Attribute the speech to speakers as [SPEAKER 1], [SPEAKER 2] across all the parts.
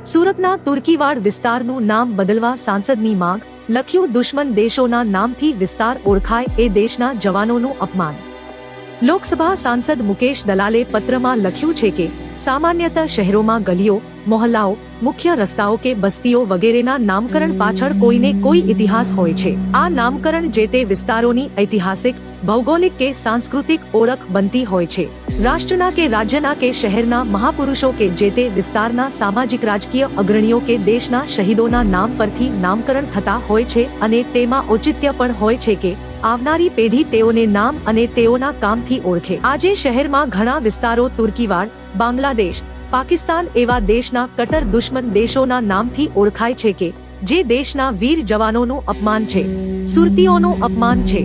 [SPEAKER 1] સુરતના તુર્કીવાડ વિસ્તારનું નામ બદલવા સાંસદની માંગ, લખ્યું દુશ્મન દેશોના નામથી વિસ્તાર ઓળખાય એ દેશના જવાનોનું અપમાન। લોકસભા સાંસદ મુકેશ દલાલે પત્રમાં લખ્યું છે કે સામાન્યતઃ શહેરોમાં ગલીઓ, મોહલ્લાઓ, મુખ્ય રસ્તાઓ કે બસ્તીઓ વગેરેના નામકરણ પાછળ કોઈને કોઈ ઇતિહાસ હોય છે। આ નામકરણ જે તે વિસ્તારોની ઐતિહાસિક, ભૌગોલિક કે સાંસ્કૃતિક ઓળખ બનતી હોય છે। રાષ્ટ્રના કે રાજ્યના કે શહેરના મહાપુરુષો કે જે તે વિસ્તારના સામાજિક રાજકીય અગ્રણીઓ કે દેશના શહીદોના નામ પરથી નામકરણ થતા હોય છે અને તેમાં ઔચિત્ય પણ હોય છે કે આવનારી પેઢી તેઓને નામ અને તેઓના કામથી ઓળખે। આજે શહેરમાં ઘણા વિસ્તારો તુર્કીવાડ, બાંગ્લાદેશ, પાકિસ્તાન એવા દેશના કટ્ટર દુશ્મન દેશોના નામથી ઓળખાય છે કે જે દેશના વીર જવાનોનું અપમાન છે, સુરતીઓનું અપમાન છે।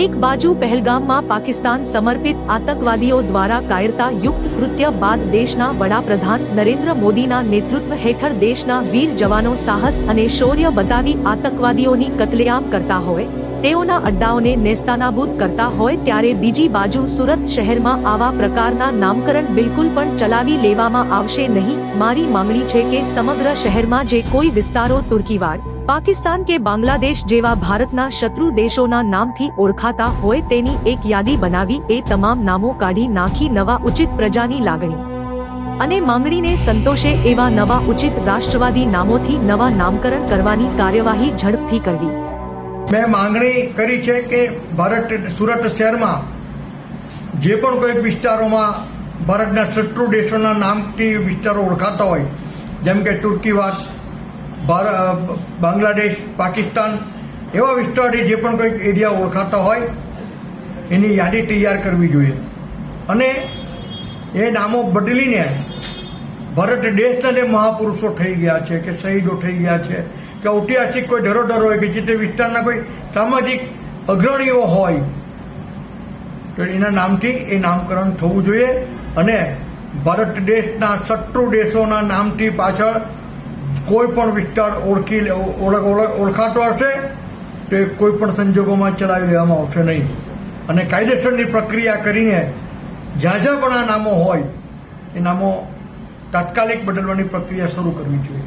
[SPEAKER 1] એક બાજુ પહેલગામમાં પાકિસ્તાન સમર્પિત આતંકવાદીઓ દ્વારા કાયરતા યુક્ત કૃત્ય બાદ દેશના વડાપ્રધાન નરેન્દ્ર મોદીના નેતૃત્વ હેઠળ દેશના વીર જવાનો સાહસ અને શૌર્ય બતાવી આતંકવાદીઓની કતલેઆમ કરતા હોય, તેઓના અડ્ડાઓને નેસ્તાનાબૂદ કરતા હોય, ત્યારે બીજી બાજુ સુરત શહેરમાં આવા પ્રકારના નામકરણ બિલકુલ પણ ચલાવી લેવામાં આવશે નહીં। મારી માંગણી છે કે સમગ્ર શહેરમાં જે કોઈ વિસ્તારો તુર્કીવાડ, પાકિસ્તાન કે બાંગ્લાદેશ જેવા ભારતના શત્રુ દેશોના નામથી ઓળખાતા હોય તેની એક યાદી બનાવી એ તમામ નામો કાઢી નાખી નવા ઉચિત પ્રજાની લાગણી અને માંગણીને સંતોષે એવા નવા ઉચિત રાષ્ટ્રવાદી નામોથી નવા નામકરણ કરવાની કાર્યવાહી ઝડપથી કરવી।
[SPEAKER 2] મેં માંગણી કરી છે કે સુરત શહેરમાં જે પણ કોઈ વિસ્તારોમાં ભારતના શત્રુ દેશોના નામથી વિસ્તારો ઓળખાતા હોય, જેમ કે તુર્કીવાડ, બાંગ્લાદેશ, પાકિસ્તાન એવા વિસ્તારથી જે પણ કોઈ એરિયા ઓળખાતા હોય એની યાદી તૈયાર કરવી જોઈએ અને એ નામો બદલીને ભારત દેશના જે મહાપુરુષો થઈ ગયા છે કે શહીદો થઈ ગયા છે કે ઐતિહાસિક કોઈ ધરોહર હોય કે જે તે વિસ્તારના કોઈ સામાજિક અગ્રણીઓ હોય તો એના નામથી એ નામકરણ થવું જોઈએ અને ભારત દેશના શત્રુ દેશોના નામથી પાછળ કોઈ પણ વિસ્તાર ઓળખાતો હશે તો એ કોઈ પણ સંજોગોમાં ચલાવી લેવામાં આવશે નહીં અને કાયદેસરની પ્રક્રિયા કરીને જ્યાં જ્યાં પણ આ નામો હોય એ નામો તાત્કાલિક બદલવાની પ્રક્રિયા શરૂ કરવી જોઈએ।